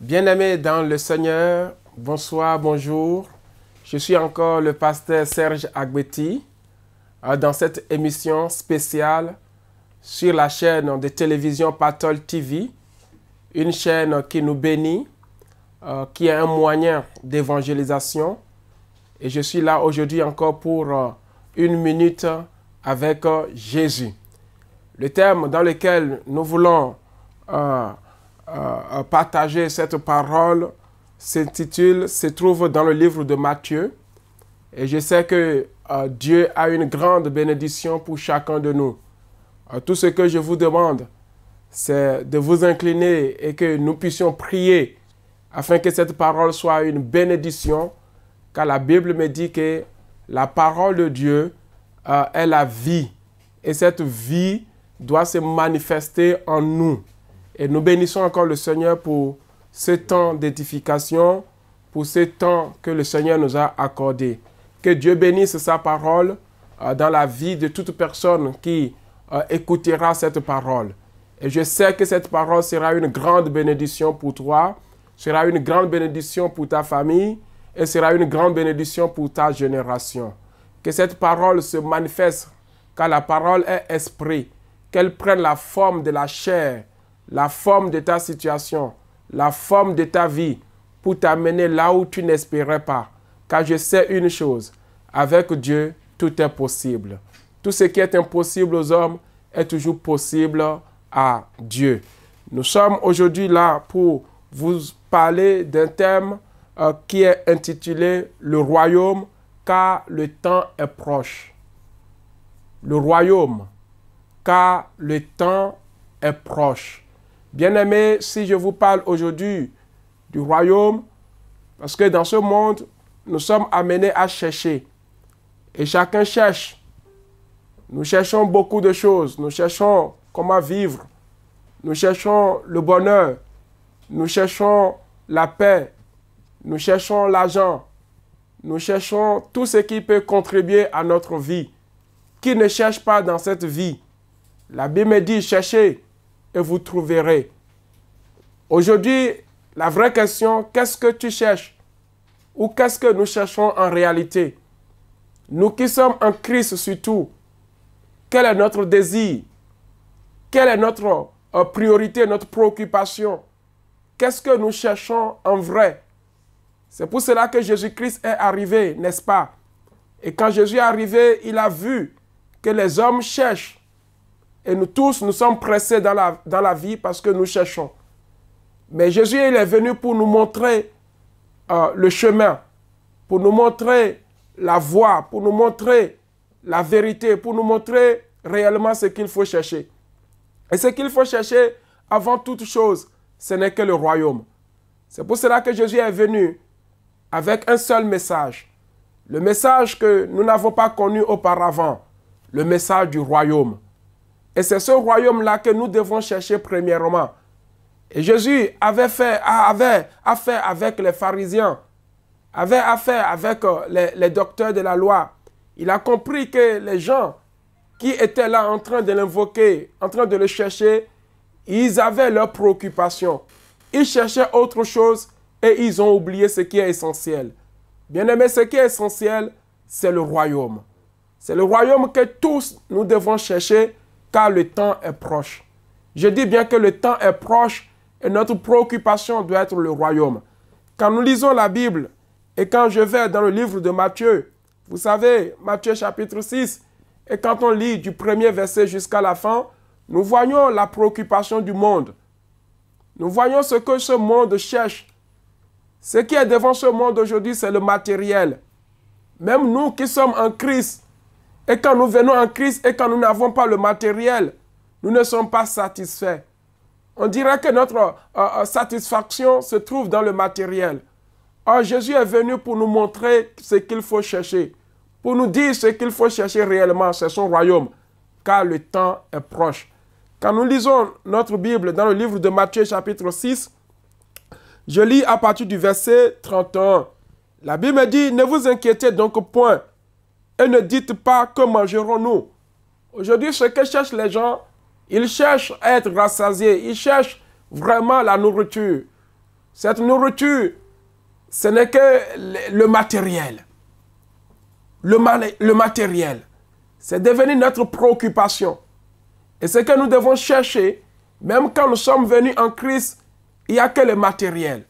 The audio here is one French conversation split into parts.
Bien-aimés dans le Seigneur, bonsoir, bonjour. Je suis encore le pasteur Serge Agbeti dans cette émission spéciale sur la chaîne de télévision Patol TV, une chaîne qui nous bénit, qui est un moyen d'évangélisation. Et je suis là aujourd'hui encore pour une minute avec Jésus. Le thème dans lequel nous voulons partager cette parole se trouve dans le livre de Matthieu. Et je sais que Dieu a une grande bénédiction pour chacun de nous. Tout ce que je vous demande, c'est de vous incliner et que nous puissions prier afin que cette parole soit une bénédiction, car la Bible me dit que la parole de Dieu est la vie. Et cette vie doit se manifester en nous. Et nous bénissons encore le Seigneur pour ce temps d'édification, pour ce temps que le Seigneur nous a accordé. Que Dieu bénisse sa parole dans la vie de toute personne qui écoutera cette parole. Et je sais que cette parole sera une grande bénédiction pour toi, sera une grande bénédiction pour ta famille et sera une grande bénédiction pour ta génération. Que cette parole se manifeste, car la parole est esprit, qu'elle prenne la forme de la chair, la forme de ta situation, la forme de ta vie, pour t'amener là où tu n'espérais pas. Car je sais une chose, avec Dieu, tout est possible. Tout ce qui est impossible aux hommes est toujours possible à Dieu. Nous sommes aujourd'hui là pour vous parler d'un thème qui est intitulé « Le royaume, car le temps est proche ». Le royaume, car le temps est proche. Bien-aimés, si je vous parle aujourd'hui du royaume, parce que dans ce monde, nous sommes amenés à chercher. Et chacun cherche. Nous cherchons beaucoup de choses. Nous cherchons comment vivre. Nous cherchons le bonheur. Nous cherchons la paix. Nous cherchons l'argent. Nous cherchons tout ce qui peut contribuer à notre vie. Qui ne cherche pas dans cette vie? La Bible me dit, cherchez et vous trouverez. Aujourd'hui, la vraie question, qu'est-ce que tu cherches? Ou qu'est-ce que nous cherchons en réalité? Nous qui sommes en Christ surtout, quel est notre désir? Quelle est notre priorité, notre préoccupation? Qu'est-ce que nous cherchons en vrai? C'est pour cela que Jésus-Christ est arrivé, n'est-ce pas? Et quand Jésus est arrivé, il a vu que les hommes cherchent. Et nous tous, nous sommes pressés dans la vie parce que nous cherchons. Mais Jésus, il est venu pour nous montrer le chemin, pour nous montrer la voie, pour nous montrer la vérité, pour nous montrer réellement ce qu'il faut chercher. Et ce qu'il faut chercher, avant toute chose, ce n'est que le royaume. C'est pour cela que Jésus est venu avec un seul message. Le message que nous n'avons pas connu auparavant, le message du royaume. Et c'est ce royaume-là que nous devons chercher premièrement. Et Jésus avait affaire avec les pharisiens, avait affaire avec les docteurs de la loi. Il a compris que les gens qui étaient là en train de l'invoquer, en train de le chercher, ils avaient leurs préoccupations. Ils cherchaient autre chose et ils ont oublié ce qui est essentiel. Bien-aimés, ce qui est essentiel, c'est le royaume. C'est le royaume que tous nous devons chercher, car le temps est proche. Je dis bien que le temps est proche et notre préoccupation doit être le royaume. Quand nous lisons la Bible et quand je vais dans le livre de Matthieu, vous savez, Matthieu chapitre 6, et quand on lit du premier verset jusqu'à la fin, nous voyons la préoccupation du monde. Nous voyons ce que ce monde cherche. Ce qui est devant ce monde aujourd'hui, c'est le matériel. Même nous qui sommes en Christ, et quand nous venons en Christ et quand nous n'avons pas le matériel, nous ne sommes pas satisfaits. On dirait que notre satisfaction se trouve dans le matériel. Or, Jésus est venu pour nous montrer ce qu'il faut chercher. Pour nous dire ce qu'il faut chercher réellement, c'est son royaume. Car le temps est proche. Quand nous lisons notre Bible dans le livre de Matthieu chapitre 6, je lis à partir du verset 31. La Bible dit, ne vous inquiétez donc point. Et ne dites pas que mangerons-nous. Aujourd'hui, ce que cherchent les gens, ils cherchent à être rassasiés. Ils cherchent vraiment la nourriture. Cette nourriture, ce n'est que le matériel. Le matériel. C'est devenu notre préoccupation. Et ce que nous devons chercher, même quand nous sommes venus en Christ, il n'y a que le matériel.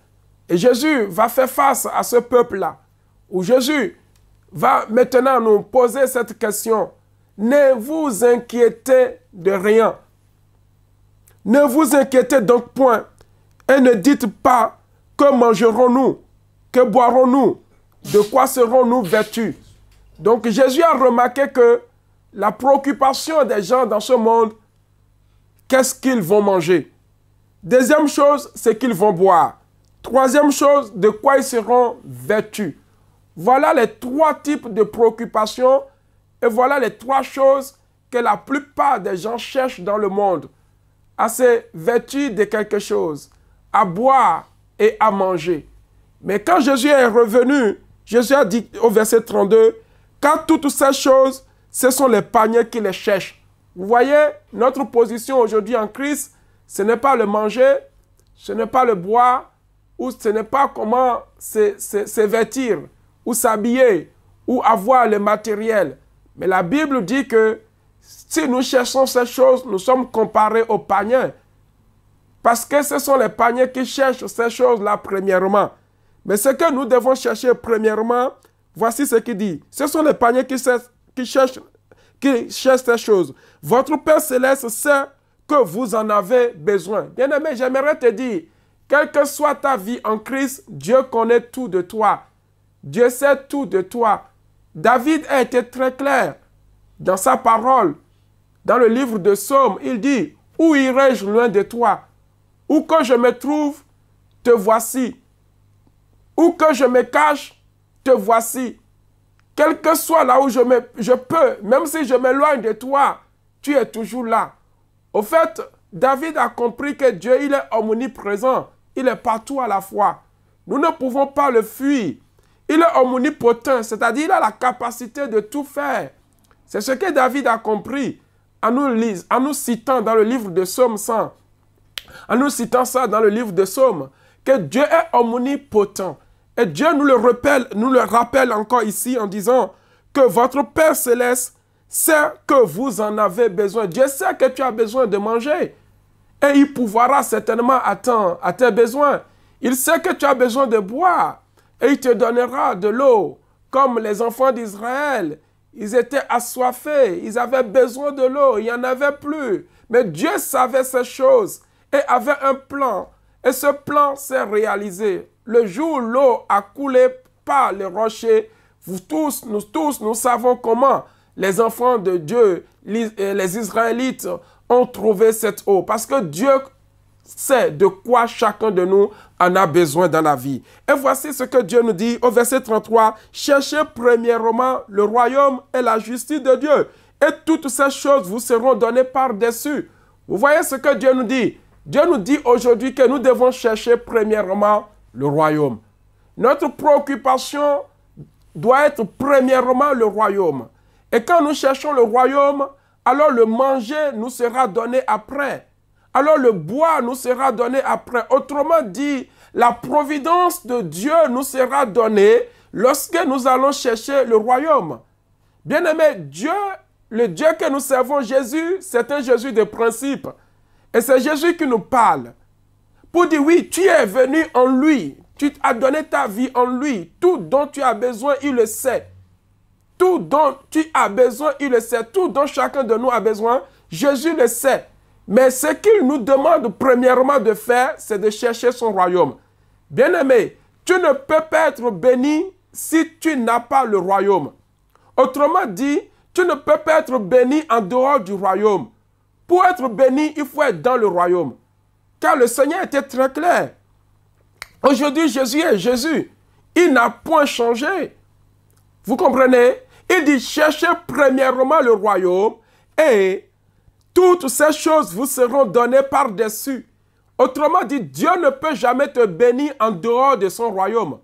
Et Jésus va faire face à ce peuple-là, où Jésus va maintenant nous poser cette question. Ne vous inquiétez de rien. Ne vous inquiétez donc point et ne dites pas que mangerons-nous, que boirons-nous, de quoi serons-nous vêtus. Donc Jésus a remarqué que la préoccupation des gens dans ce monde, qu'est-ce qu'ils vont manger? Deuxième chose, c'est qu'ils vont boire. Troisième chose, de quoi ils seront vêtus. Voilà les trois types de préoccupations et voilà les trois choses que la plupart des gens cherchent dans le monde. À se vêtir de quelque chose, à boire et à manger. Mais quand Jésus est revenu, Jésus a dit au verset 32, « Car toutes ces choses, ce sont les païens qui les cherchent. » Vous voyez, notre position aujourd'hui en Christ, ce n'est pas le manger, ce n'est pas le boire, ou ce n'est pas comment se vêtir, ou s'habiller, ou avoir le matériel. Mais la Bible dit que si nous cherchons ces choses, nous sommes comparés aux païens. Parce que ce sont les païens qui cherchent ces choses-là premièrement. Mais ce que nous devons chercher premièrement, voici ce qu'il dit. Ce sont les païens qui cherchent ces choses. Votre Père Céleste sait que vous en avez besoin. Bien-aimé, j'aimerais te dire, quelle que soit ta vie en Christ, Dieu connaît tout de toi. Dieu sait tout de toi. David a été très clair dans sa parole. Dans le livre de Psaumes, il dit, « Où irai-je loin de toi? Où que je me trouve, te voici. Où que je me cache, te voici. Quel que soit là où je peux, même si je m'éloigne de toi, tu es toujours là. » Au fait, David a compris que Dieu, il est omniprésent. Il est partout à la fois. Nous ne pouvons pas le fuir. Il est omnipotent, c'est-à-dire il a la capacité de tout faire. C'est ce que David a compris en nous citant dans le livre de Psaume 100. En nous citant ça dans le livre de Psaume, que Dieu est omnipotent. Et Dieu nous le rappelle encore ici en disant que votre Père Céleste sait que vous en avez besoin. Dieu sait que tu as besoin de manger. Et il pourvoira certainement à tes besoins. Il sait que tu as besoin de boire. Et il te donnera de l'eau. Comme les enfants d'Israël, ils étaient assoiffés. Ils avaient besoin de l'eau. Il n'y en avait plus. Mais Dieu savait ces choses et avait un plan. Et ce plan s'est réalisé. Le jour où l'eau a coulé par les rochers, nous savons comment les enfants de Dieu, les Israélites, ont trouvé cette eau. Parce que Dieu sait de quoi chacun de nous en a besoin dans la vie. Et voici ce que Dieu nous dit au verset 33. « Cherchez premièrement le royaume et la justice de Dieu, et toutes ces choses vous seront données par-dessus. » Vous voyez ce que Dieu nous dit? Dieu nous dit aujourd'hui que nous devons chercher premièrement le royaume. Notre préoccupation doit être premièrement le royaume. Et quand nous cherchons le royaume, alors le manger nous sera donné après. Alors le boire nous sera donné après. Autrement dit, la providence de Dieu nous sera donnée lorsque nous allons chercher le royaume. Bien-aimé, Dieu, le Dieu que nous servons, Jésus, c'est un Jésus de principe. Et c'est Jésus qui nous parle. Pour dire, oui, tu es venu en lui. Tu as donné ta vie en lui. Tout dont tu as besoin, il le sait. Tout dont tu as besoin, il le sait. Tout dont chacun de nous a besoin, Jésus le sait. Mais ce qu'il nous demande premièrement de faire, c'est de chercher son royaume. Bien-aimé, tu ne peux pas être béni si tu n'as pas le royaume. Autrement dit, tu ne peux pas être béni en dehors du royaume. Pour être béni, il faut être dans le royaume. Car le Seigneur était très clair. Aujourd'hui, Jésus est Jésus. Il n'a point changé. Vous comprenez? Il dit, cherchez premièrement le royaume et toutes ces choses vous seront données par-dessus. Autrement dit, Dieu ne peut jamais te bénir en dehors de son royaume.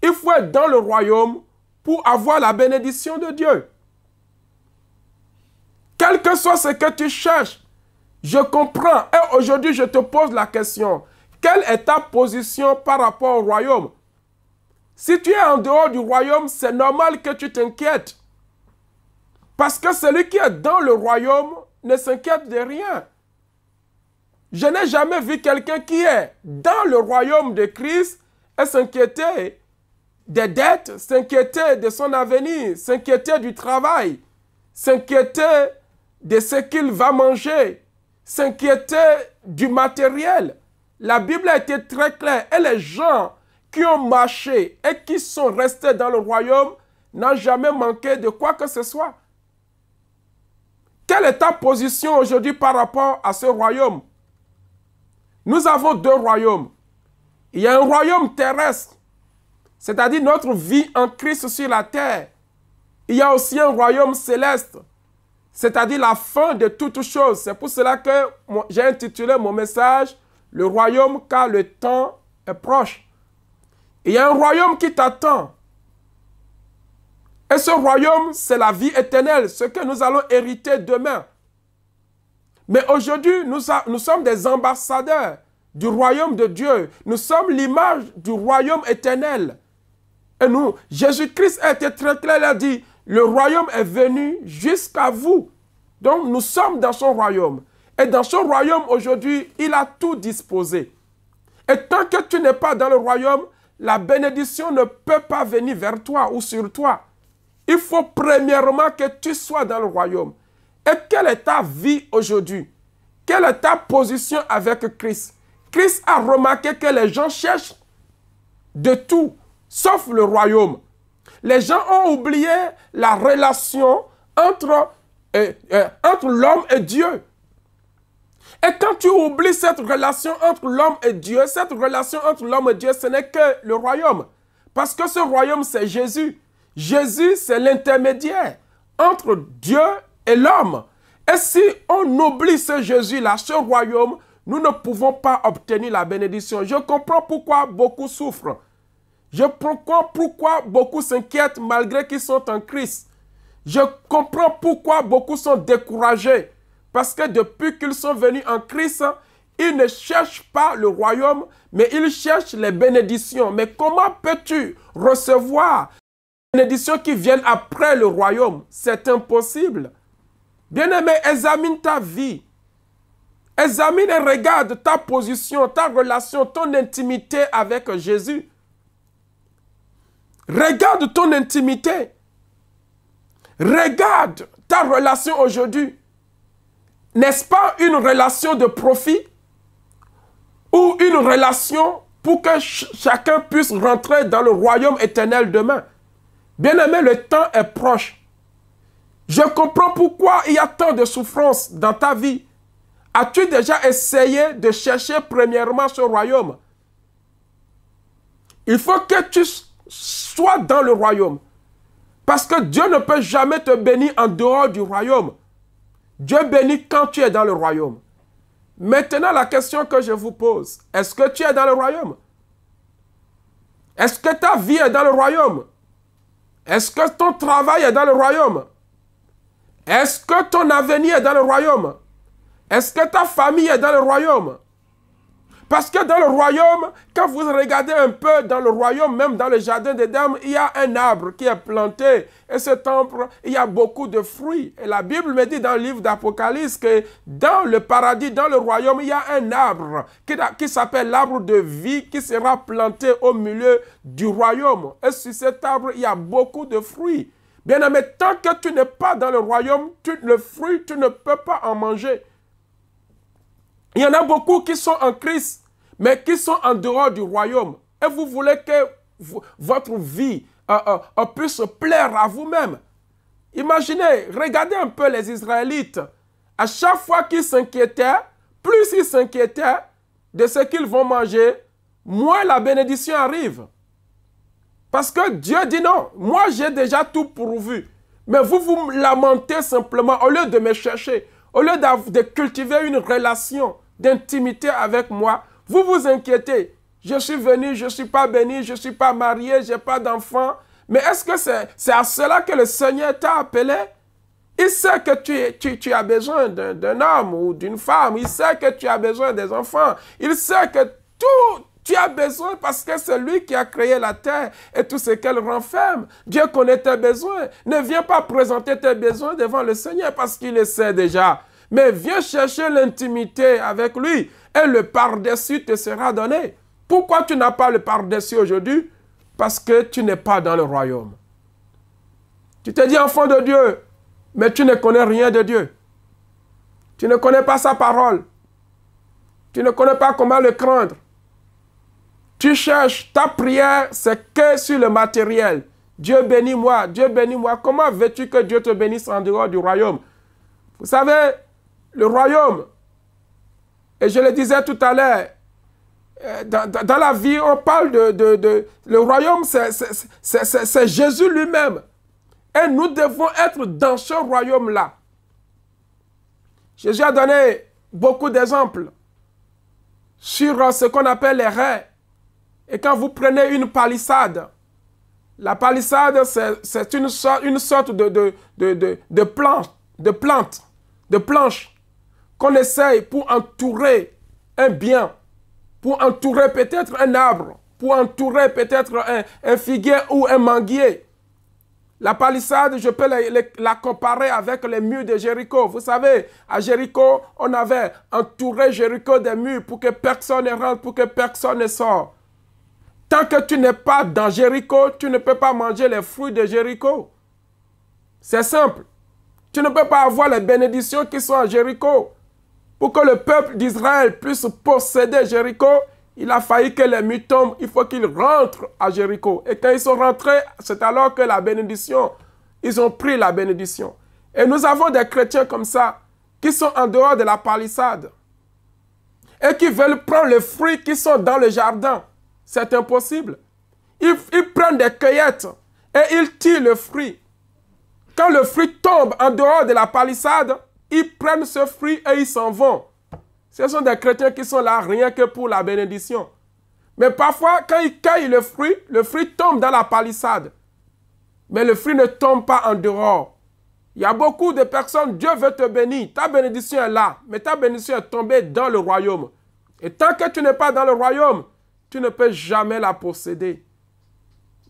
Il faut être dans le royaume pour avoir la bénédiction de Dieu. Quel que soit ce que tu cherches, je comprends. Et aujourd'hui, je te pose la question. Quelle est ta position par rapport au royaume? Si tu es en dehors du royaume, c'est normal que tu t'inquiètes. Parce que celui qui est dans le royaume ne s'inquiète de rien. Je n'ai jamais vu quelqu'un qui est dans le royaume de Christ et s'inquiéter des dettes, s'inquiéter de son avenir, s'inquiéter du travail, s'inquiéter de ce qu'il va manger, s'inquiéter du matériel. La Bible a été très claire et les gens qui ont marché et qui sont restés dans le royaume n'ont jamais manqué de quoi que ce soit. Quelle est ta position aujourd'hui par rapport à ce royaume? Nous avons deux royaumes. Il y a un royaume terrestre, c'est-à-dire notre vie en Christ sur la terre. Il y a aussi un royaume céleste, c'est-à-dire la fin de toutes choses. C'est pour cela que j'ai intitulé mon message « Le royaume car le temps est proche ». Il y a un royaume qui t'attend. Et ce royaume, c'est la vie éternelle, ce que nous allons hériter demain. Mais aujourd'hui, nous sommes des ambassadeurs du royaume de Dieu. Nous sommes l'image du royaume éternel. Et nous, Jésus-Christ a été très clair, il a dit, le royaume est venu jusqu'à vous. Donc nous sommes dans son royaume. Et dans son royaume, aujourd'hui, il a tout disposé. Et tant que tu n'es pas dans le royaume, la bénédiction ne peut pas venir vers toi ou sur toi. Il faut premièrement que tu sois dans le royaume. Et quelle est ta vie aujourd'hui? Quelle est ta position avec Christ? Christ a remarqué que les gens cherchent de tout, sauf le royaume. Les gens ont oublié la relation entre l'homme et Dieu. Et quand tu oublies cette relation entre l'homme et Dieu, cette relation entre l'homme et Dieu, ce n'est que le royaume. Parce que ce royaume, c'est Jésus. Jésus, c'est l'intermédiaire entre Dieu et l'homme. Et si on oublie ce Jésus-là, ce royaume, nous ne pouvons pas obtenir la bénédiction. Je comprends pourquoi beaucoup souffrent. Je comprends pourquoi beaucoup s'inquiètent malgré qu'ils sont en Christ. Je comprends pourquoi beaucoup sont découragés. Parce que depuis qu'ils sont venus en Christ, ils ne cherchent pas le royaume, mais ils cherchent les bénédictions. Mais comment peux-tu recevoir les bénédictions qui viennent après le royaume? C'est impossible. Bien-aimé, examine ta vie. Examine et regarde ta position, ta relation, ton intimité avec Jésus. Regarde ton intimité. Regarde ta relation aujourd'hui. N'est-ce pas une relation de profit ou une relation pour que chacun puisse rentrer dans le royaume éternel demain? Bien-aimé, le temps est proche. Je comprends pourquoi il y a tant de souffrance dans ta vie. As-tu déjà essayé de chercher premièrement ce royaume? Il faut que tu sois dans le royaume. Parce que Dieu ne peut jamais te bénir en dehors du royaume. Dieu bénit quand tu es dans le royaume. Maintenant, la question que je vous pose, est-ce que tu es dans le royaume? Est-ce que ta vie est dans le royaume? Est-ce que ton travail est dans le royaume? Est-ce que ton avenir est dans le royaume? Est-ce que ta famille est dans le royaume? Parce que dans le royaume, quand vous regardez un peu dans le royaume, même dans le jardin d'Éden, il y a un arbre qui est planté. Et cet arbre, il y a beaucoup de fruits. Et la Bible me dit dans le livre d'Apocalypse que dans le paradis, dans le royaume, il y a un arbre qui s'appelle l'arbre de vie qui sera planté au milieu du royaume. Et sur cet arbre, il y a beaucoup de fruits. Bien aimé, tant que tu n'es pas dans le royaume, le fruit, tu ne peux pas en manger. Il y en a beaucoup qui sont en Christ, mais qui sont en dehors du royaume. Et vous voulez que votre vie puisse plaire à vous-même. Imaginez, regardez un peu les Israélites. À chaque fois qu'ils s'inquiétaient, plus ils s'inquiétaient de ce qu'ils vont manger, moins la bénédiction arrive. Parce que Dieu dit non, moi j'ai déjà tout pourvu. Mais vous vous lamentez simplement au lieu de me chercher. Au lieu de cultiver une relation d'intimité avec moi, vous vous inquiétez. Je suis venu, je ne suis pas béni, je ne suis pas marié, je n'ai pas d'enfant. Mais est-ce que c'est à cela que le Seigneur t'a appelé? Il sait que tu as besoin d'un homme ou d'une femme. Il sait que tu as besoin des enfants. Il sait que tout tu as besoin parce que c'est lui qui a créé la terre et tout ce qu'elle renferme. Dieu connaît tes besoins. Ne viens pas présenter tes besoins devant le Seigneur parce qu'il le sait déjà. Mais viens chercher l'intimité avec lui et le par-dessus te sera donné. Pourquoi tu n'as pas le par-dessus aujourd'hui? Parce que tu n'es pas dans le royaume. Tu te dis enfant de Dieu, mais tu ne connais rien de Dieu. Tu ne connais pas sa parole. Tu ne connais pas comment le craindre. Tu cherches, ta prière, c'est que sur le matériel. Dieu bénis-moi, Dieu bénis-moi. Comment veux-tu que Dieu te bénisse en dehors du royaume? Vous savez, le royaume, et je le disais tout à l'heure, dans la vie, on parle le royaume, c'est Jésus lui-même. Et nous devons être dans ce royaume-là. Jésus a donné beaucoup d'exemples sur ce qu'on appelle les raies. Et quand vous prenez une palissade, la palissade, c'est une sorte de planche qu'on essaye pour entourer un bien, pour entourer peut-être un arbre, pour entourer peut-être un figuier ou un manguier. La palissade, je peux la comparer avec les murs de Jéricho. Vous savez, à Jéricho, on avait entouré Jéricho des murs pour que personne ne rentre, pour que personne ne sorte. Tant que tu n'es pas dans Jéricho, tu ne peux pas manger les fruits de Jéricho. C'est simple. Tu ne peux pas avoir les bénédictions qui sont à Jéricho. Pour que le peuple d'Israël puisse posséder Jéricho, il a fallu que les murs tombent. Il faut qu'ils rentrent à Jéricho. Et quand ils sont rentrés, c'est alors que la bénédiction, ils ont pris la bénédiction. Et nous avons des chrétiens comme ça, qui sont en dehors de la palissade. Et qui veulent prendre les fruits qui sont dans le jardin. C'est impossible. Ils prennent des cueillettes et ils tirent le fruit. Quand le fruit tombe en dehors de la palissade, ils prennent ce fruit et ils s'en vont. Ce sont des chrétiens qui sont là rien que pour la bénédiction. Mais parfois, quand ils cueillent le fruit tombe dans la palissade. Mais le fruit ne tombe pas en dehors. Il y a beaucoup de personnes, Dieu veut te bénir. Ta bénédiction est là, mais ta bénédiction est tombée dans le royaume. Et tant que tu n'es pas dans le royaume, tu ne peux jamais la posséder.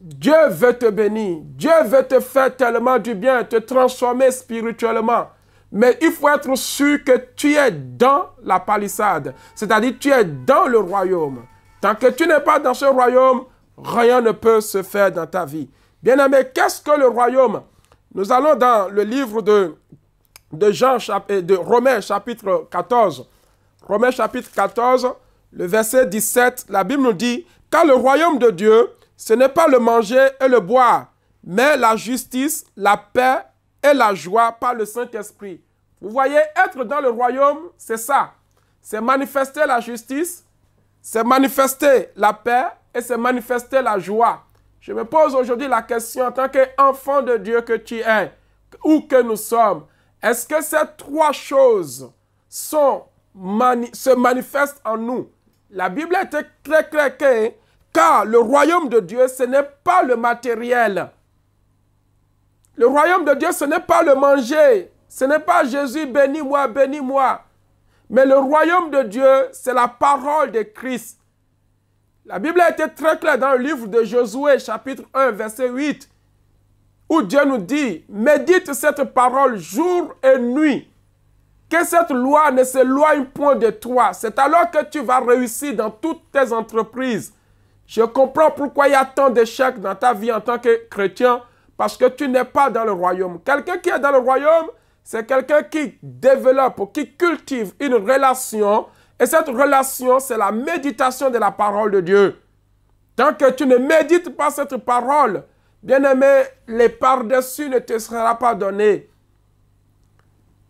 Dieu veut te bénir. Dieu veut te faire tellement du bien, te transformer spirituellement. Mais il faut être sûr que tu es dans la palissade. C'est-à-dire tu es dans le royaume. Tant que tu n'es pas dans ce royaume, rien ne peut se faire dans ta vie. Bien-aimé, qu'est-ce que le royaume? Nous allons dans le livre de Romains chapitre 14. Romains chapitre 14. Le verset 17, la Bible nous dit « Car le royaume de Dieu, ce n'est pas le manger et le boire, mais la justice, la paix et la joie par le Saint-Esprit. » Vous voyez, être dans le royaume, c'est ça. C'est manifester la justice, c'est manifester la paix et c'est manifester la joie. Je me pose aujourd'hui la question en tant qu'enfant de Dieu que tu es, ou que nous sommes. Est-ce que ces trois choses se manifestent en nous? La Bible est très claire que, car le royaume de Dieu, ce n'est pas le matériel. Le royaume de Dieu, ce n'est pas le manger. Ce n'est pas Jésus, bénis-moi, bénis-moi. Mais le royaume de Dieu, c'est la parole de Christ. La Bible a été très claire dans le livre de Josué, chapitre 1, verset 8, où Dieu nous dit, médite cette parole jour et nuit. Que cette loi ne s'éloigne point de toi. C'est alors que tu vas réussir dans toutes tes entreprises. Je comprends pourquoi il y a tant d'échecs dans ta vie en tant que chrétien, parce que tu n'es pas dans le royaume. Quelqu'un qui est dans le royaume, c'est quelqu'un qui développe, qui cultive une relation. Et cette relation, c'est la méditation de la parole de Dieu. Tant que tu ne médites pas cette parole, bien-aimé, les par-dessus ne te sera pas donné.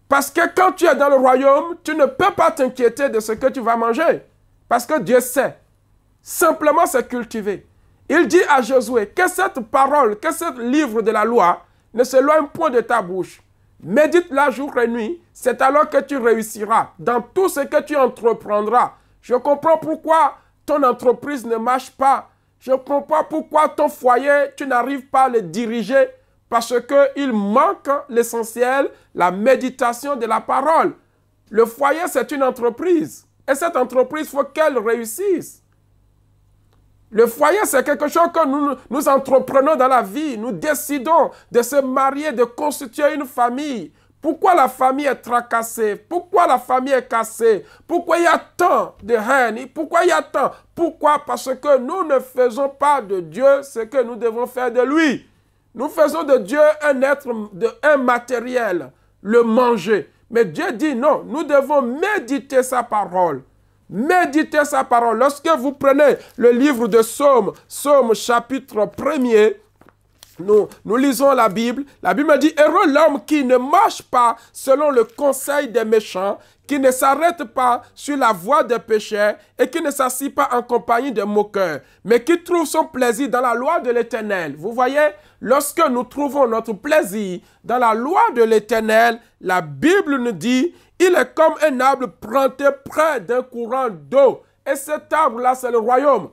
Parce que quand tu es dans le royaume, tu ne peux pas t'inquiéter de ce que tu vas manger. Parce que Dieu sait. Simplement, c'est cultiver. Il dit à Josué que cette parole, que ce livre de la loi ne s'éloigne point de ta bouche. Médite-la jour et nuit. C'est alors que tu réussiras dans tout ce que tu entreprendras. Je comprends pourquoi ton entreprise ne marche pas. Je comprends pourquoi ton foyer, tu n'arrives pas à le diriger. Parce qu'il manque l'essentiel, la méditation de la parole. Le foyer, c'est une entreprise. Et cette entreprise, il faut qu'elle réussisse. Le foyer, c'est quelque chose que nous entreprenons dans la vie. Nous décidons de se marier, de constituer une famille. Pourquoi la famille est tracassée? Pourquoi la famille est cassée? Pourquoi il y a tant de haine? Pourquoi il y a tant? Pourquoi? Parce que nous ne faisons pas de Dieu ce que nous devons faire de lui. Nous faisons de Dieu un être, un matériel, le manger. Mais Dieu dit non, nous devons méditer sa parole. Méditez sa parole. Lorsque vous prenez le livre de Psaume, Psaume chapitre 1er, nous lisons la Bible. La Bible dit, heureux l'homme qui ne marche pas selon le conseil des méchants, qui ne s'arrête pas sur la voie des pécheurs et qui ne s'assied pas en compagnie des moqueurs, mais qui trouve son plaisir dans la loi de l'Éternel. Vous voyez, lorsque nous trouvons notre plaisir dans la loi de l'Éternel, la Bible nous dit, il est comme un arbre planté près d'un courant d'eau. Et cet arbre-là, c'est le royaume.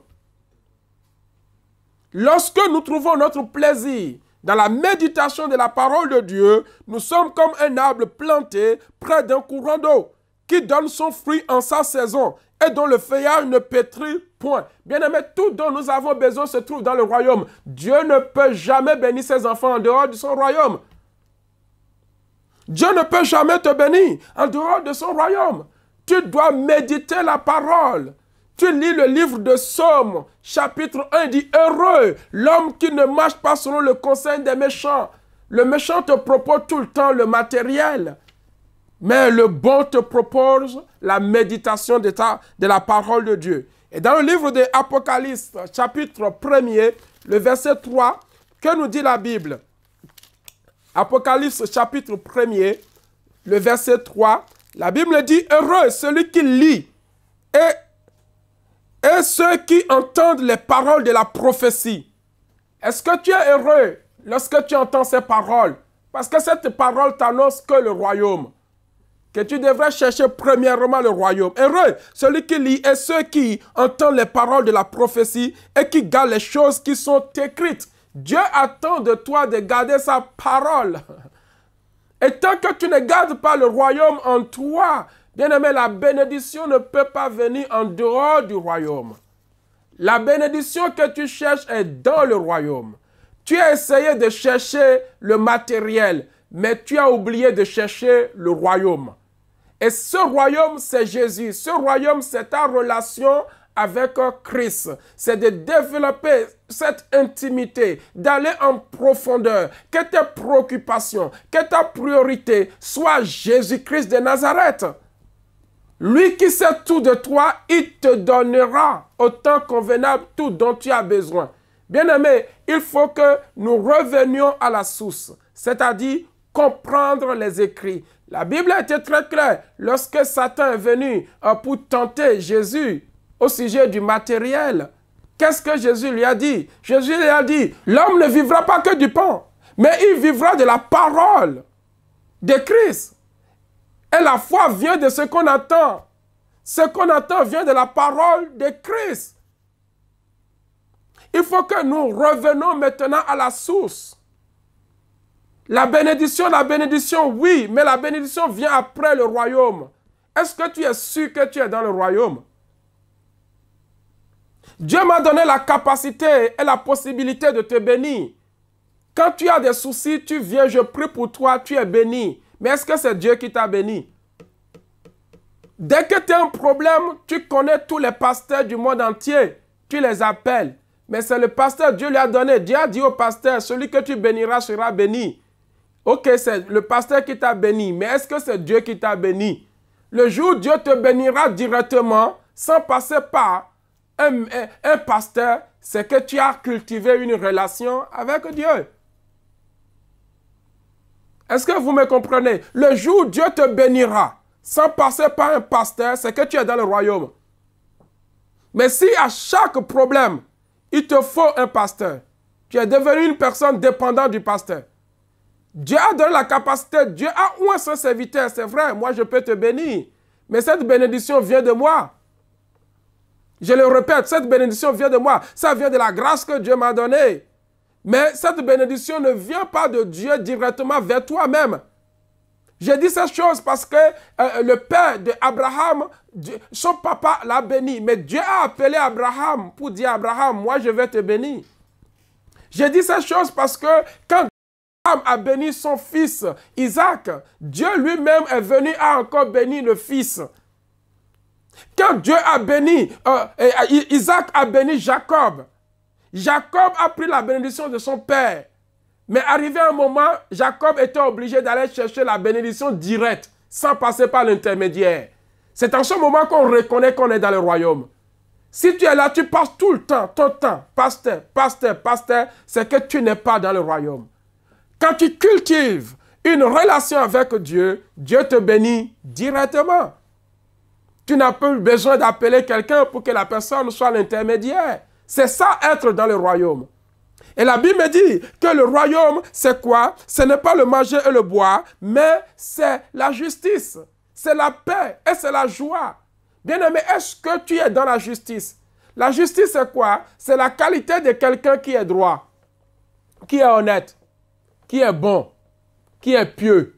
Lorsque nous trouvons notre plaisir dans la méditation de la parole de Dieu, nous sommes comme un arbre planté près d'un courant d'eau qui donne son fruit en sa saison et dont le feuillage ne pétrit point. Bien-aimés, tout dont nous avons besoin se trouve dans le royaume. Dieu ne peut jamais bénir ses enfants en dehors de son royaume. Dieu ne peut jamais te bénir en dehors de son royaume. Tu dois méditer la parole. Tu lis le livre de Psaume, chapitre 1, dit « Heureux l'homme qui ne marche pas selon le conseil des méchants. » Le méchant te propose tout le temps le matériel. Mais le bon te propose la méditation de la parole de Dieu. Et dans le livre de Apocalypse, chapitre 1er, le verset 3, que nous dit la Bible? Apocalypse, chapitre 1er, le verset 3, la Bible dit « Heureux celui qui lit et ceux qui entendent les paroles de la prophétie. » Est-ce que tu es heureux lorsque tu entends ces paroles? Parce que cette parole t'annonce que le royaume. Que tu devrais chercher premièrement le royaume. Heureux celui qui lit et ceux qui entendent les paroles de la prophétie et qui gardent les choses qui sont écrites. Dieu attend de toi de garder sa parole. Et tant que tu ne gardes pas le royaume en toi, bien-aimé, la bénédiction ne peut pas venir en dehors du royaume. La bénédiction que tu cherches est dans le royaume. Tu as essayé de chercher le matériel, mais tu as oublié de chercher le royaume. Et ce royaume, c'est Jésus. Ce royaume, c'est ta relation avec Christ. C'est de développer cette intimité, d'aller en profondeur, que tes préoccupations, que ta priorité soit Jésus-Christ de Nazareth. Lui qui sait tout de toi, il te donnera au temps convenable tout dont tu as besoin. Bien-aimé, il faut que nous revenions à la source, c'est-à-dire comprendre les écrits. La Bible était très claire. Lorsque Satan est venu pour tenter Jésus au sujet du matériel, qu'est-ce que Jésus lui a dit? Jésus lui a dit, l'homme ne vivra pas que du pain, mais il vivra de la parole de Christ. Et la foi vient de ce qu'on attend. Ce qu'on attend vient de la parole de Christ. Il faut que nous revenons maintenant à la source. La bénédiction, oui, mais la bénédiction vient après le royaume. Est-ce que tu es sûr que tu es dans le royaume? Dieu m'a donné la capacité et la possibilité de te bénir. Quand tu as des soucis, tu viens, je prie pour toi, tu es béni. Mais est-ce que c'est Dieu qui t'a béni? Dès que tu as un problème, tu connais tous les pasteurs du monde entier. Tu les appelles. Mais c'est le pasteur, Dieu lui a donné. Dieu a dit au pasteur, celui que tu béniras sera béni. Ok, c'est le pasteur qui t'a béni. Mais est-ce que c'est Dieu qui t'a béni? Le jour où Dieu te bénira directement, sans passer par un pasteur, c'est que tu as cultivé une relation avec Dieu. Est-ce que vous me comprenez? Le jour où Dieu te bénira, sans passer par un pasteur, c'est que tu es dans le royaume. Mais si à chaque problème, il te faut un pasteur, tu es devenu une personne dépendante du pasteur. Dieu a donné la capacité, Dieu a un seul serviteur, c'est vrai, moi je peux te bénir. Mais cette bénédiction vient de moi. Je le répète, cette bénédiction vient de moi. Ça vient de la grâce que Dieu m'a donnée. Mais cette bénédiction ne vient pas de Dieu directement vers toi-même. J'ai dit ces choses parce que le père d'Abraham, son papa l'a béni. Mais Dieu a appelé Abraham pour dire à Abraham, moi je vais te bénir. J'ai dit ces choses parce que quand Abraham a béni son fils Isaac, Dieu lui-même est venu à encore bénir le fils. Quand Dieu a béni, Isaac a béni Jacob. Jacob a pris la bénédiction de son père. Mais arrivé un moment, Jacob était obligé d'aller chercher la bénédiction directe, sans passer par l'intermédiaire. C'est en ce moment qu'on reconnaît qu'on est dans le royaume. Si tu es là, tu passes tout le temps, ton temps, pasteur, pasteur, pasteur, c'est que tu n'es pas dans le royaume. Quand tu cultives une relation avec Dieu, Dieu te bénit directement. Tu n'as pas besoin d'appeler quelqu'un pour que la personne soit l'intermédiaire. C'est ça, être dans le royaume. Et la Bible me dit que le royaume, c'est quoi? Ce n'est pas le manger et le boire, mais c'est la justice, c'est la paix et c'est la joie. Bien-aimé, est-ce que tu es dans la justice? La justice, c'est quoi? C'est la qualité de quelqu'un qui est droit, qui est honnête, qui est bon, qui est pieux.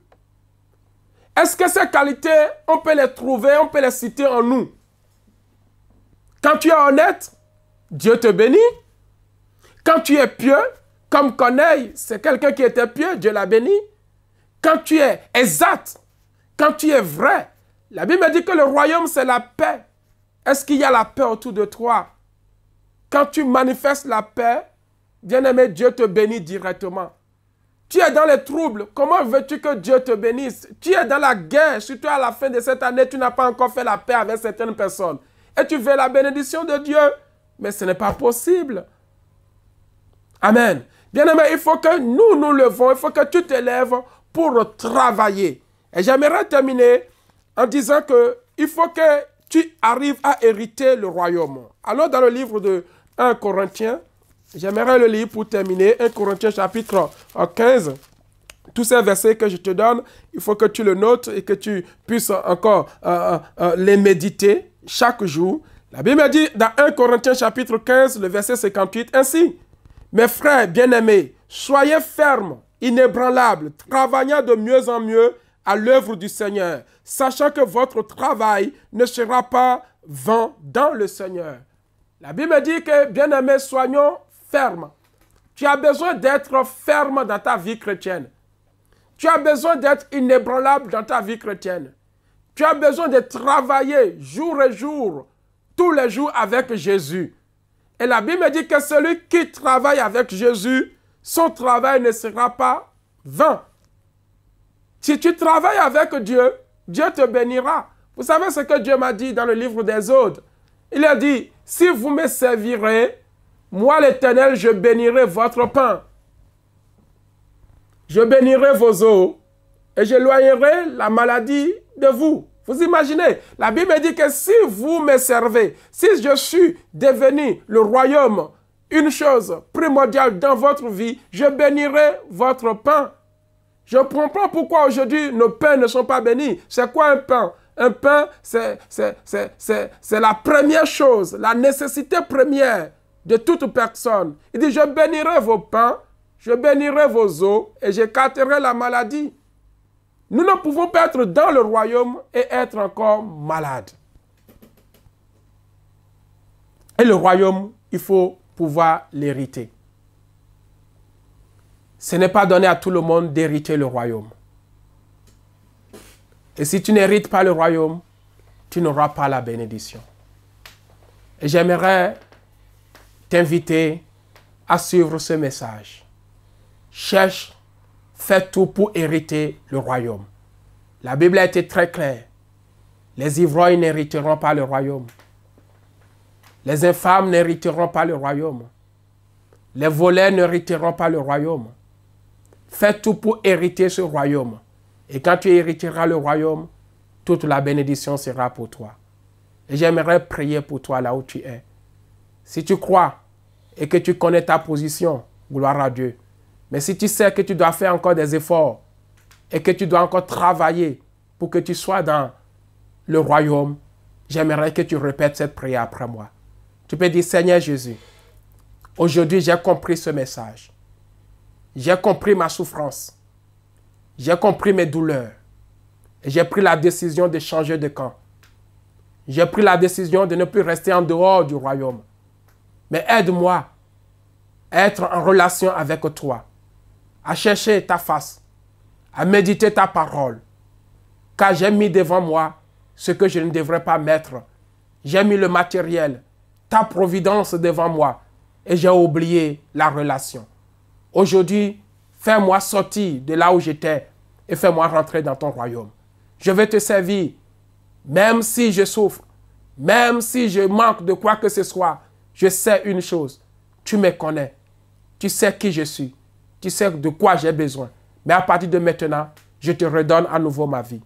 Est-ce que ces qualités, on peut les trouver, on peut les citer en nous? Quand tu es honnête, Dieu te bénit. Quand tu es pieux, comme Corneille, c'est quelqu'un qui était pieux, Dieu l'a béni. Quand tu es exact, quand tu es vrai, la Bible me dit que le royaume, c'est la paix. Est-ce qu'il y a la paix autour de toi? Quand tu manifestes la paix, bien-aimé, Dieu te bénit directement. Tu es dans les troubles, comment veux-tu que Dieu te bénisse? Tu es dans la guerre, surtout à la fin de cette année, tu n'as pas encore fait la paix avec certaines personnes. Et tu veux la bénédiction de Dieu, mais ce n'est pas possible. Amen. Bien-aimé, il faut que nous levons, il faut que tu te lèves pour travailler. Et j'aimerais terminer en disant qu'il faut que tu arrives à hériter le royaume. Alors dans le livre de 1 Corinthiens, j'aimerais le lire pour terminer, 1 Corinthiens chapitre 15. Tous ces versets que je te donne, il faut que tu le notes et que tu puisses encore les méditer chaque jour. La Bible dit dans 1 Corinthiens chapitre 15, le verset 58, ainsi, mes frères bien-aimés, soyez fermes, inébranlables, travaillant de mieux en mieux à l'œuvre du Seigneur, sachant que votre travail ne sera pas vain dans le Seigneur. La Bible dit que, bien-aimés, soyons fermes. Tu as besoin d'être ferme dans ta vie chrétienne. Tu as besoin d'être inébranlable dans ta vie chrétienne. Tu as besoin de travailler jour et jour, tous les jours avec Jésus. Et la Bible dit que celui qui travaille avec Jésus, son travail ne sera pas vain. Si tu travailles avec Dieu, Dieu te bénira. Vous savez ce que Dieu m'a dit dans le livre d'Exode? Il a dit, si vous me servirez, moi l'Éternel, je bénirai votre pain. Je bénirai vos eaux et j'éloignerai la maladie de vous. Vous imaginez, la Bible dit que si vous me servez, si je suis devenu le royaume, une chose primordiale dans votre vie, je bénirai votre pain. Je ne comprends pas pourquoi aujourd'hui nos pains ne sont pas bénis. C'est quoi un pain? Un pain, c'est la première chose, la nécessité première de toute personne. Il dit, je bénirai vos pains, je bénirai vos eaux et j'écarterai la maladie. Nous ne pouvons pas être dans le royaume et être encore malades. Et le royaume, il faut pouvoir l'hériter. Ce n'est pas donné à tout le monde d'hériter le royaume. Et si tu n'hérites pas le royaume, tu n'auras pas la bénédiction. Et j'aimerais t'inviter à suivre ce message. Cherche, fais tout pour hériter le royaume. La Bible a été très claire. Les ivrognes n'hériteront pas le royaume. Les infâmes n'hériteront pas le royaume. Les voleurs n'hériteront pas le royaume. Fais tout pour hériter ce royaume. Et quand tu hériteras le royaume, toute la bénédiction sera pour toi. Et j'aimerais prier pour toi là où tu es. Si tu crois et que tu connais ta position, gloire à Dieu. Mais si tu sais que tu dois faire encore des efforts et que tu dois encore travailler pour que tu sois dans le royaume, j'aimerais que tu répètes cette prière après moi. Tu peux dire, Seigneur Jésus, aujourd'hui j'ai compris ce message. J'ai compris ma souffrance. J'ai compris mes douleurs. Et j'ai pris la décision de changer de camp. J'ai pris la décision de ne plus rester en dehors du royaume. Mais aide-moi à être en relation avec toi, à chercher ta face, à méditer ta parole. Car j'ai mis devant moi ce que je ne devrais pas mettre. J'ai mis le matériel, ta providence devant moi et j'ai oublié la relation. Aujourd'hui, fais-moi sortir de là où j'étais et fais-moi rentrer dans ton royaume. Je vais te servir, même si je souffre, même si je manque de quoi que ce soit. Je sais une chose, tu me connais, tu sais qui je suis, tu sais de quoi j'ai besoin. Mais à partir de maintenant, je te redonne à nouveau ma vie.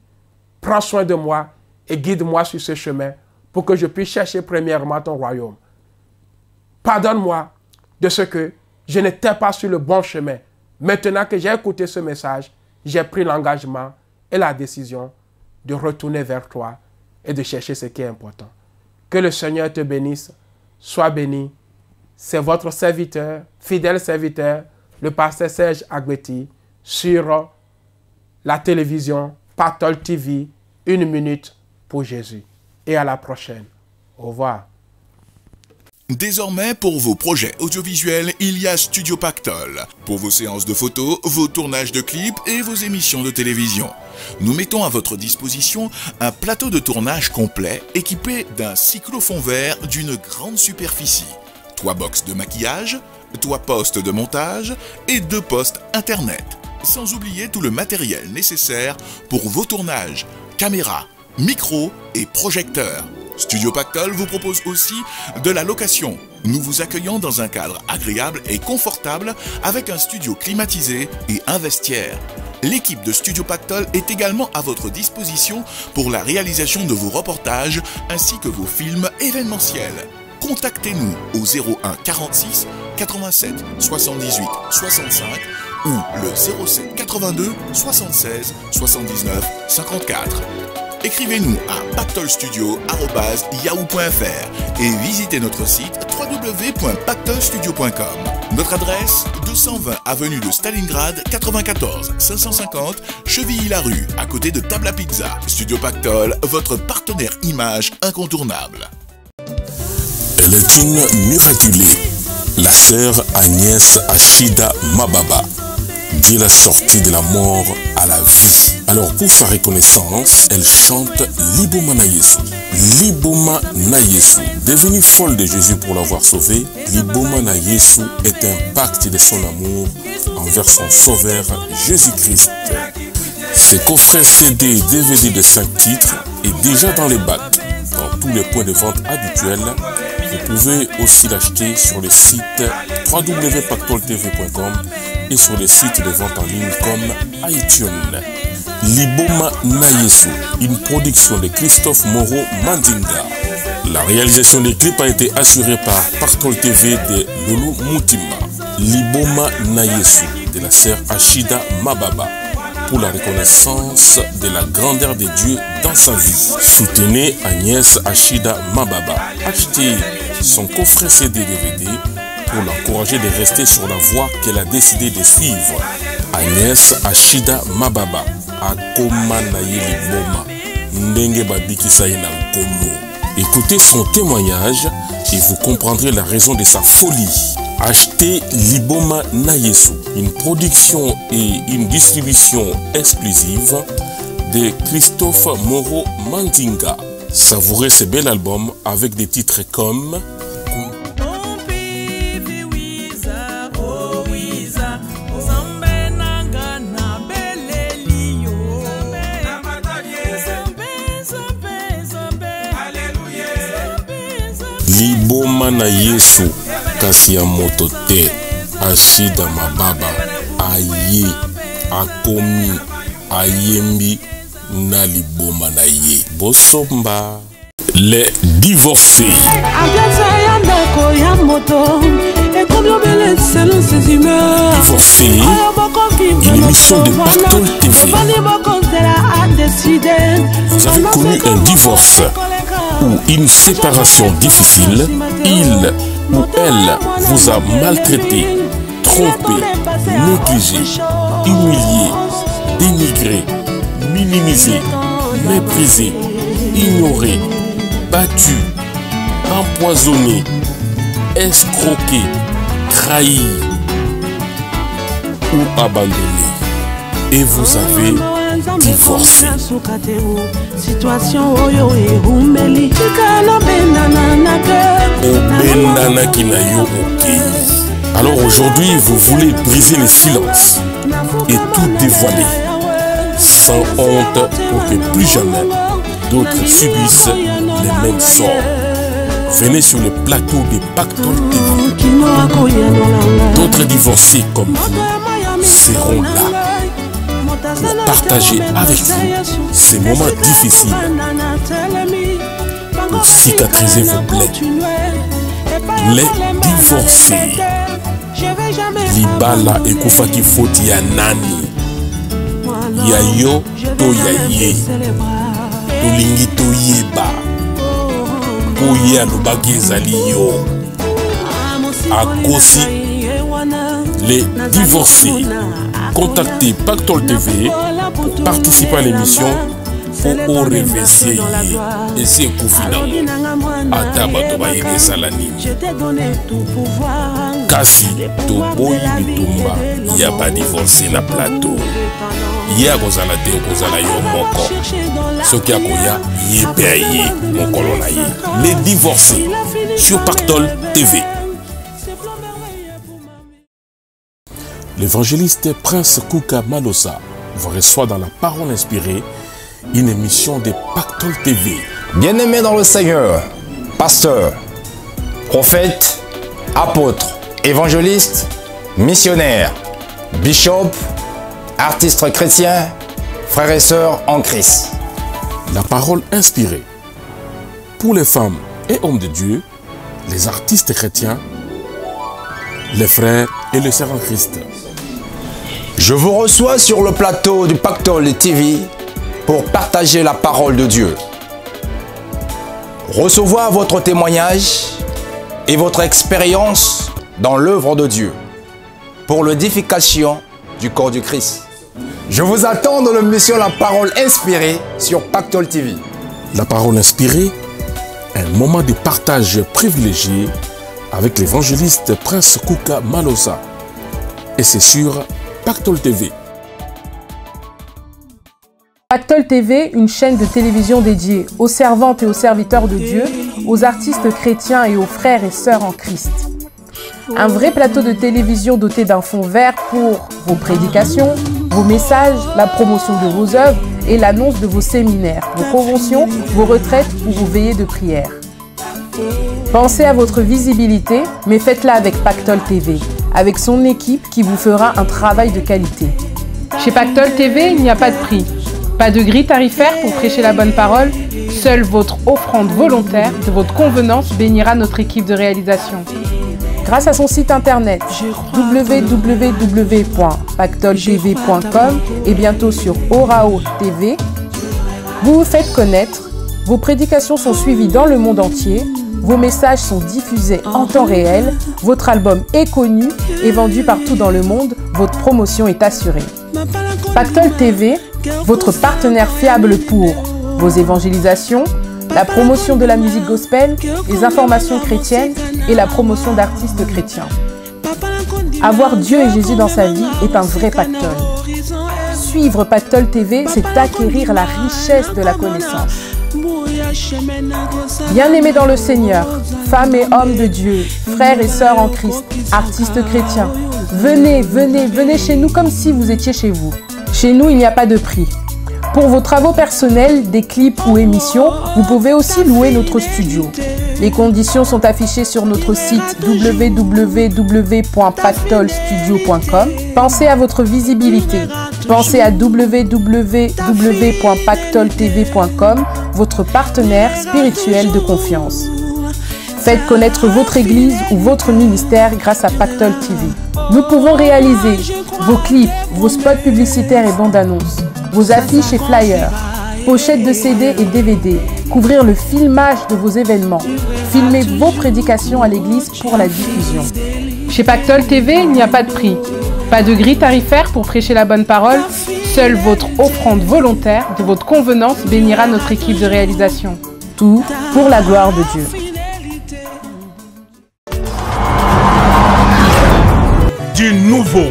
Prends soin de moi et guide-moi sur ce chemin pour que je puisse chercher premièrement ton royaume. Pardonne-moi de ce que je n'étais pas sur le bon chemin. Maintenant que j'ai écouté ce message, j'ai pris l'engagement et la décision de retourner vers toi et de chercher ce qui est important. Que le Seigneur te bénisse. Sois béni. C'est votre serviteur, fidèle serviteur, le pasteur Serge Agbeti, sur la télévision Pactole TV, 1 minute pour Jésus. Et à la prochaine. Au revoir. Désormais, pour vos projets audiovisuels, il y a Studio Pactole. Pour vos séances de photos, vos tournages de clips et vos émissions de télévision. Nous mettons à votre disposition un plateau de tournage complet équipé d'un cyclofond vert d'une grande superficie. 3 box de maquillage, 3 postes de montage et 2 postes internet. Sans oublier tout le matériel nécessaire pour vos tournages, caméras, micros et projecteurs. Studio Pactole vous propose aussi de la location. Nous vous accueillons dans un cadre agréable et confortable avec un studio climatisé et un vestiaire. L'équipe de Studio Pactole est également à votre disposition pour la réalisation de vos reportages ainsi que vos films événementiels. Contactez-nous au 01 46 87 78 65 ou le 07 82 76 79 54. Écrivez-nous à pactolestudio@yahoo.fr et visitez notre site www.pactolestudio.com. Notre adresse 220 avenue de Stalingrad 94 550 Chevilly-la-Rue, à côté de Table à Pizza. Studio Pactole, votre partenaire image incontournable. Elle est une miraculée, la sœur Agnès Achida Mababa. Dieu l'a sortie de la mort à la vie. Alors pour sa reconnaissance, elle chante Liboma na Yesu. Liboma na Yesu. Devenue folle de Jésus pour l'avoir sauvée, Liboma na Yesu est un pacte de son amour envers son sauveur Jésus-Christ. Ce coffret CD et DVD de 5 titres est déjà dans les bacs, dans tous les points de vente habituels. Vous pouvez aussi l'acheter sur le site www.pactoletv.com et sur les sites de vente en ligne comme iTunes. Liboma na Yesu, une production de Christophe Moreau Mandinga. La réalisation des clips a été assurée par Pactole TV de Lolo Moutima. Liboma na Yesu de la sœur Achida Mababa, pour la reconnaissance de la grandeur de Dieu dans sa vie. Soutenez Agnès Achida Mababa. Achetez son coffret CD-DVD pour l'encourager de rester sur la voie qu'elle a décidé de suivre. Agnès Achida Mababa, Akoma na ye liboma, ndenge babikisa ye na nkombo. Écoutez son témoignage et vous comprendrez la raison de sa folie. Achetez Liboma na Yesu, une production et une distribution exclusive de Christophe Moreau Mandinga. Savourez ce bel album avec des titres comme Liboma na Yesu, kasi ya moto te. Achida Mababa aye akomi ayembi na liboma na ye. Bosomba. Les divorcés. Divorcés, une émission de Pactole TV. Vous avez connu un divorce ou une séparation difficile, il ou elle vous a maltraité, trompé, négligé, humilié, dénigré, minimisé, méprisé, ignoré, battu, empoisonné, escroqué, trahi ou abandonné. Et vous avez divorcé. Alors aujourd'hui, vous voulez briser le silence et tout dévoiler, sans honte, pour que plus jamais d'autres subissent les mêmes sorts. Venez sur le plateau des Pactole TV. D'autres divorcés comme vous seront là pour partager avec vous ces moments difficiles, pour cicatriser vos plaies. Les divorcés. Libala ekufaki foti ya nani, ya yo to ya ye, tolingi toyeba po ye alobaki ezali yo. Akosi les divorcés. Contactez Pactole TV pour participer à l'émission pour reverser et c'est Koufina Atabato Baye Salani Kasi Toboyi Bitumba y a pas divorcé na plateau y a kozala te kozala yo moko soki akoya ye paye mon kolona ye les divorcés sur Pactole TV. L'évangéliste Prince Kouka Malosa vous reçoit dans la parole inspirée, une émission de Pactole TV. Bien-aimés dans le Seigneur, pasteur, prophète, apôtre, évangéliste, missionnaire, bishop, artiste chrétien, frères et sœurs en Christ. La parole inspirée pour les femmes et hommes de Dieu, les artistes chrétiens, les frères et les sœurs en Christ. Je vous reçois sur le plateau du Pactole TV pour partager la parole de Dieu. Recevoir votre témoignage et votre expérience dans l'œuvre de Dieu pour l'édification du corps du Christ. Je vous attends dans l'émission La Parole Inspirée sur Pactole TV. La Parole Inspirée, un moment de partage privilégié avec l'évangéliste Prince Kouka Malosa. Et c'est sur Pactole TV. Pactole TV, une chaîne de télévision dédiée aux servantes et aux serviteurs de Dieu, aux artistes chrétiens et aux frères et sœurs en Christ. Un vrai plateau de télévision doté d'un fond vert pour vos prédications, vos messages, la promotion de vos œuvres et l'annonce de vos séminaires, vos conventions, vos retraites ou vos veillées de prière. Pensez à votre visibilité, mais faites-la avec Pactole TV, avec son équipe qui vous fera un travail de qualité. Chez Pactole TV, il n'y a pas de prix. Pas de grille tarifaire pour prêcher la bonne parole. Seule votre offrande volontaire de votre convenance bénira notre équipe de réalisation. Grâce à son site internet www.pactoletv.com et bientôt sur Orao TV, vous vous faites connaître, vos prédications sont suivies dans le monde entier, vos messages sont diffusés en temps réel, votre album est connu et vendu partout dans le monde, votre promotion est assurée. Pactole TV, votre partenaire fiable pour vos évangélisations, la promotion de la musique gospel, les informations chrétiennes et la promotion d'artistes chrétiens. Avoir Dieu et Jésus dans sa vie est un vrai pactole. Suivre Pactole TV, c'est acquérir la richesse de la connaissance. Bien-aimés dans le Seigneur, femmes et hommes de Dieu, frères et sœurs en Christ, artistes chrétiens, venez, venez, venez chez nous comme si vous étiez chez vous. Chez nous, il n'y a pas de prix. Pour vos travaux personnels, des clips ou émissions, vous pouvez aussi louer notre studio. Les conditions sont affichées sur notre site www.pactolestudio.com. Pensez à votre visibilité. Pensez à www.pactoletv.com, votre partenaire spirituel de confiance. Faites connaître votre église ou votre ministère grâce à Pactole TV. Nous pouvons réaliser vos clips, vos spots publicitaires et bandes annonces, vos affiches et flyers, pochettes de CD et DVD, couvrir le filmage de vos événements, filmer vos prédications à l'église pour la diffusion. Chez Pactole TV, il n'y a pas de prix. Pas de grille tarifaire pour prêcher la bonne parole. Seule votre offrande volontaire de votre convenance bénira notre équipe de réalisation. Tout pour la gloire de Dieu. Du nouveau,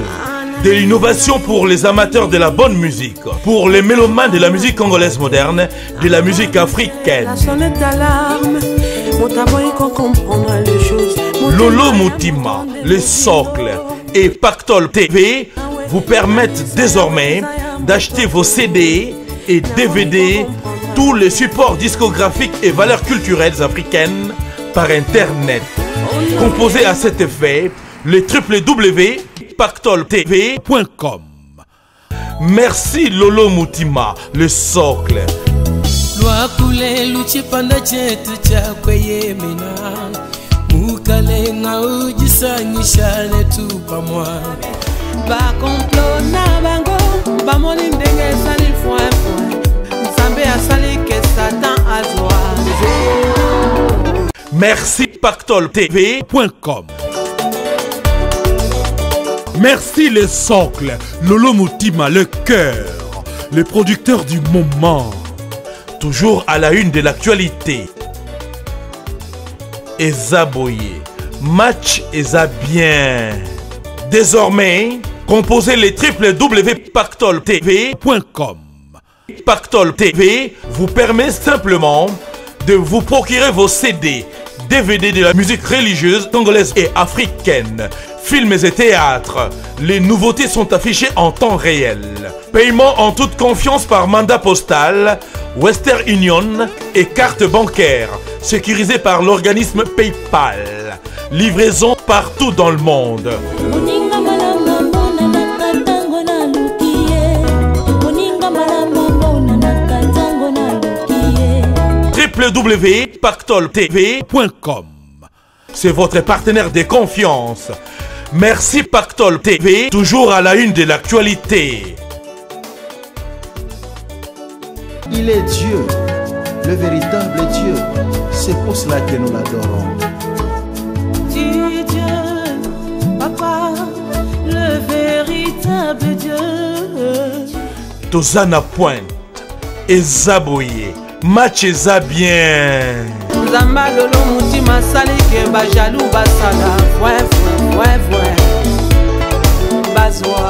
de l'innovation pour les amateurs de la bonne musique, pour les mélomanes de la musique congolaise moderne, de la musique africaine. Lolo Mutima, le socle et Pactole TV vous permettent désormais d'acheter vos CD et DVD, tous les supports discographiques et valeurs culturelles africaines par Internet. Composez à cet effet le www.pactoletv.com. Merci Lolo Mutima, le socle. Merci pactoletv.com. Merci les socles, Lolo Mutima, le cœur, le producteur du moment, toujours à la une de l'actualité. Ezaboye, match Eza bien. Désormais, composez les www.pactoletv.com. Pactole TV vous permet simplement de vous procurer vos CD, DVD de la musique religieuse congolaise et africaine, films et théâtres. Les nouveautés sont affichées en temps réel. Paiement en toute confiance par mandat postal, Western Union et carte bancaire, sécurisée par l'organisme PayPal. Livraison partout dans le monde. www.pactoletv.com. C'est votre partenaire de confiance. Merci Pactole TV, toujours à la une de l'actualité. Il est Dieu, le véritable Dieu. C'est pour cela que nous l'adorons. Dieu, Papa, le véritable Dieu. Tozana Pointe, Ezaboye, match Eza bien. Zamba Lolo Mutima sali ke ba jaloux basala. Ouais. Bazwa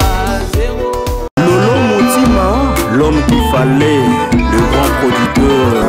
zéro. Lolo Mutima, l'homme qu'il fallait, le grand producteur.